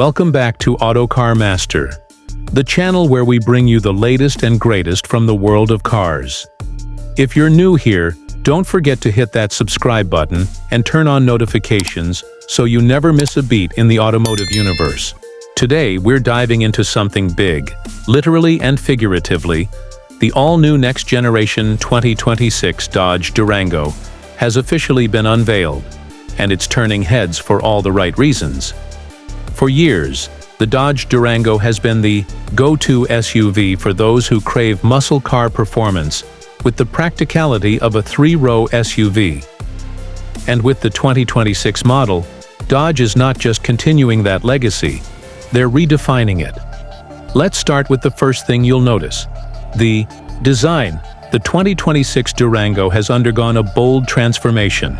Welcome back to Autocar Master, the channel where we bring you the latest and greatest from the world of cars. If you're new here, don't forget to hit that subscribe button and turn on notifications so you never miss a beat in the automotive universe. Today, we're diving into something big, literally and figuratively. The all-new next-generation 2026 Dodge Durango has officially been unveiled, and it's turning heads for all the right reasons. For years, the Dodge Durango has been the go-to SUV for those who crave muscle car performance with the practicality of a three-row SUV. And with the 2026 model, Dodge is not just continuing that legacy, they're redefining it. Let's start with the first thing you'll notice: the design. The 2026 Durango has undergone a bold transformation.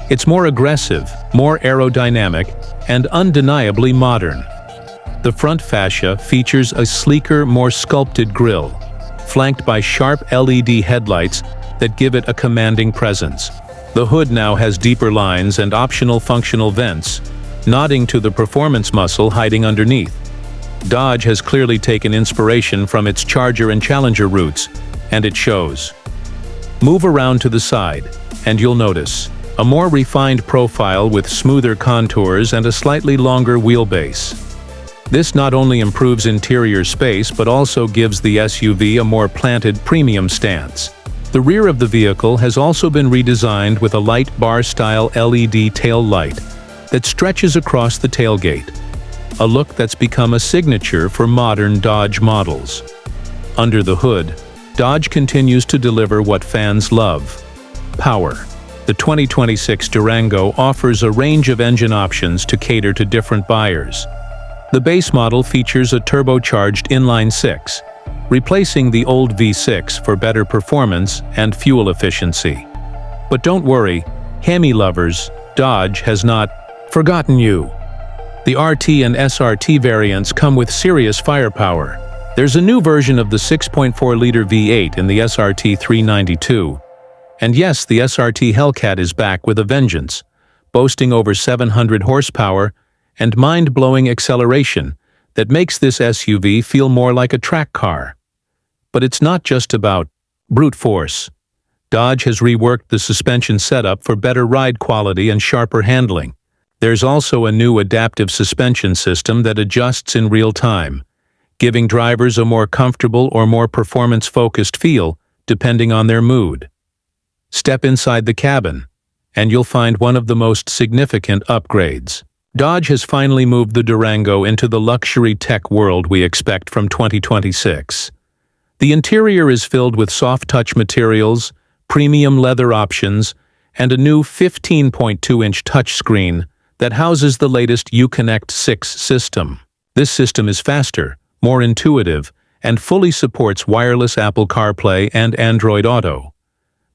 It's more aggressive, more aerodynamic, and undeniably modern. The front fascia features a sleeker, more sculpted grille, flanked by sharp LED headlights that give it a commanding presence. The hood now has deeper lines and optional functional vents, nodding to the performance muscle hiding underneath. Dodge has clearly taken inspiration from its Charger and Challenger roots, and it shows. Move around to the side, and you'll notice a more refined profile with smoother contours and a slightly longer wheelbase. This not only improves interior space but also gives the SUV a more planted premium stance. The rear of the vehicle has also been redesigned with a light bar-style LED tail light that stretches across the tailgate, a look that's become a signature for modern Dodge models. Under the hood, Dodge continues to deliver what fans love: power. The 2026 Durango offers a range of engine options to cater to different buyers. The base model features a turbocharged inline-six, replacing the old V6 for better performance and fuel efficiency. But don't worry, Hemi lovers, Dodge has not forgotten you. The RT and SRT variants come with serious firepower. There's a new version of the 6.4-liter V8 in the SRT 392. And yes, the SRT Hellcat is back with a vengeance, boasting over 700 horsepower and mind-blowing acceleration that makes this SUV feel more like a track car. But it's not just about brute force. Dodge has reworked the suspension setup for better ride quality and sharper handling. There's also a new adaptive suspension system that adjusts in real time, giving drivers a more comfortable or more performance-focused feel depending on their mood. Step inside the cabin, and you'll find one of the most significant upgrades. Dodge has finally moved the Durango into the luxury tech world we expect from 2026. The interior is filled with soft-touch materials, premium leather options, and a new 15.2-inch touchscreen that houses the latest Uconnect 6 system. This system is faster, more intuitive, and fully supports wireless Apple CarPlay and Android Auto.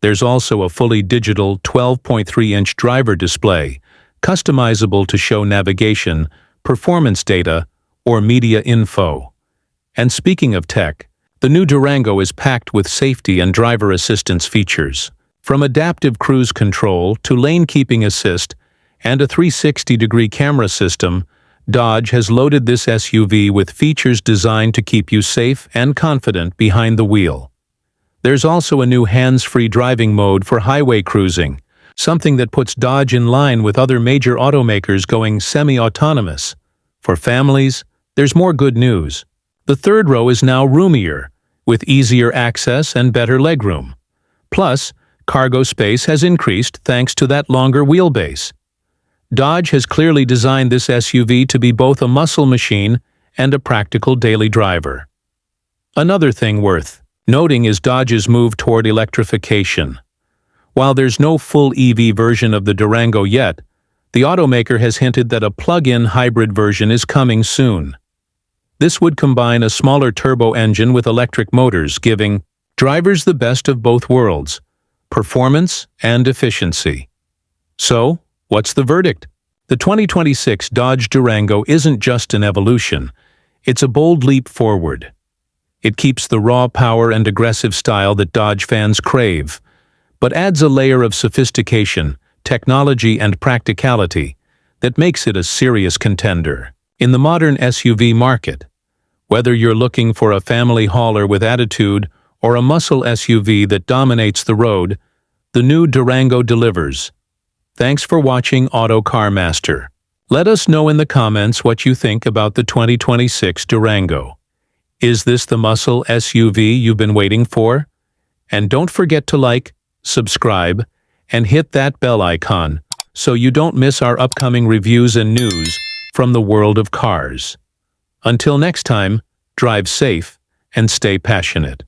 There's also a fully digital 12.3-inch driver display, customizable to show navigation, performance data, or media info. And speaking of tech, the new Durango is packed with safety and driver assistance features. From adaptive cruise control to lane-keeping assist and a 360-degree camera system, Dodge has loaded this SUV with features designed to keep you safe and confident behind the wheel. There's also a new hands-free driving mode for highway cruising, something that puts Dodge in line with other major automakers going semi-autonomous. For families, there's more good news. The third row is now roomier, with easier access and better legroom. Plus, cargo space has increased thanks to that longer wheelbase. Dodge has clearly designed this SUV to be both a muscle machine and a practical daily driver. Another thing worth noting is Dodge's move toward electrification. While there's no full EV version of the Durango yet, the automaker has hinted that a plug-in hybrid version is coming soon. This would combine a smaller turbo engine with electric motors, giving drivers the best of both worlds: performance and efficiency. So, what's the verdict? The 2026 Dodge Durango isn't just an evolution, it's a bold leap forward. It keeps the raw power and aggressive style that Dodge fans crave, but adds a layer of sophistication, technology, and practicality that makes it a serious contender. in the modern SUV market. Whether you're looking for a family hauler with attitude or a muscle SUV that dominates the road, the new Durango delivers. Thanks for watching Auto Car Master. Let us know in the comments what you think about the 2026 Durango. Is this the muscle SUV you've been waiting for? And don't forget to like, subscribe, and hit that bell icon so you don't miss our upcoming reviews and news from the world of cars. Until next time, drive safe and stay passionate.